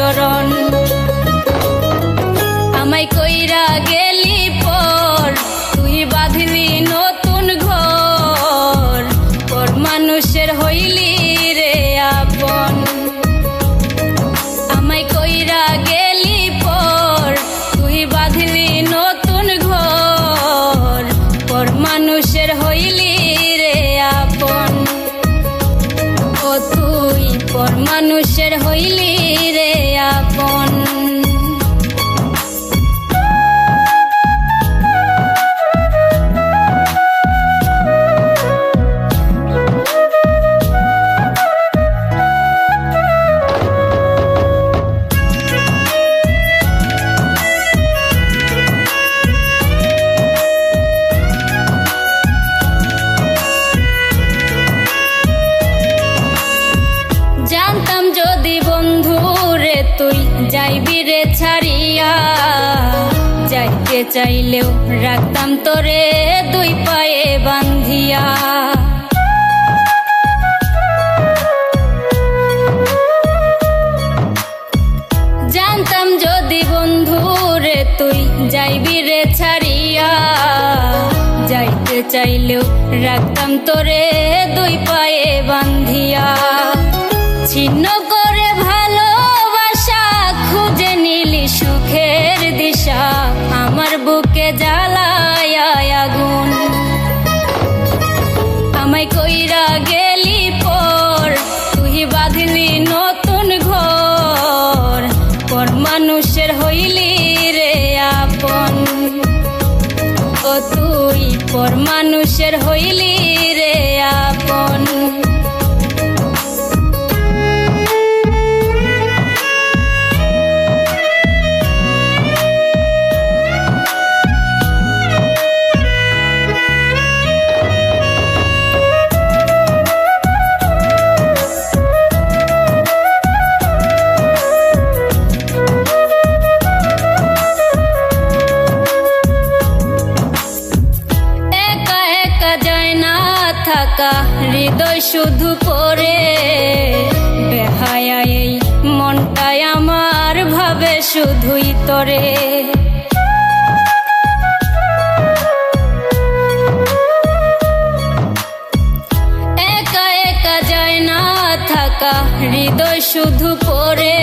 আচরণ। আমায় কইরা গেলি পর তুই বাঁধলি নতুন ঘর, পর মানুষের হইলি রে আপন। আমায় কইরা গেলি পর তুই বাঁধলি নতুন ঘর, পর মানুষের হইলি রে আপন। ও তুই পর মানুষের হইলি রে আপন। জানতাম যদি বন্ধু রে তুই যাইবি রে ছাড়িয়া, যাইতে চাইলেও রাখতাম তোরে দুই পায়ে বান্ধিয়া। জানতাম যদি বন্ধু রে তুই যাইবি রে ছাড়িয়া, যাইতে চাইলেও রাখতাম তোরে দুই পায়ে বান্ধিয়া। ছিন্ন করে ভালোবাসা খুঁজে নিলি সুখের দিশা, আমার বুকে জ্বালায় আগুন। আমায় কইরা গেলি পর তুই বাঁধলি নতুন ঘর, পর মানুষের হইলি রে আপন। ও তুই পর মানুষের হইলি রে আপন। থাকা হৃদয় শুধু পড়ে বেহায়া, এই মনটাই আমার ভাবে শুধুই তরে। একা একা যায় না থাকা হৃদয় শুধু পড়ে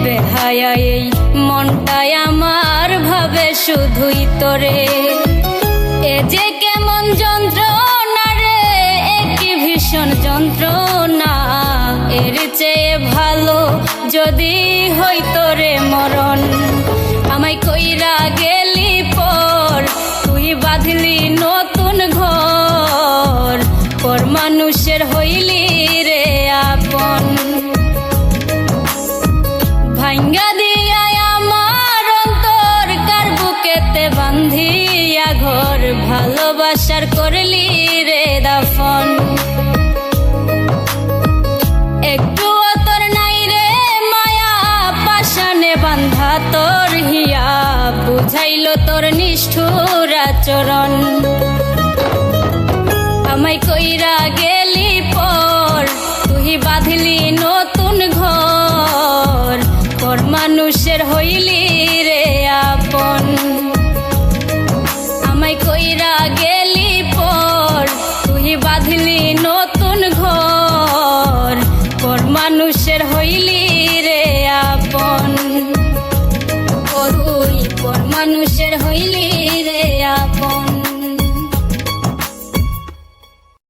বেহায়া, এই মনটাই আমার ভাবে শুধুই তরে। এ যে কেমন যন্ত্রণা রে, একই ভীষণ যন্ত্রণা, এর চেয়ে ভালো যদি হইতো রে মরণ। আমায় কইরা গেলি পর তুই বাঁধলি নতুন ঘর, পর মানুষের হইলি রে আপন। ভাঙ্গা দিয়া আমার অন্তর কার বুকেতে বান্ধিয়া ঘর, ভালোবাসার করলি রে দাফন। একটু তোর নাই রে মায়া, পাশানে বান্ধা তোর হিয়া, বুঝাইল তোর নিষ্ঠুর আচরণ। আমায় কইরা গেলি পর তুই বাঁধলি নতুন ঘর, পর মানুষের হইলি রে আপন। আমায় কইরা গেলি পর তুই বাঁধলি নতুন ঘর, পর মানুষের হইলি রে আপন। ও তুই পর মানুষের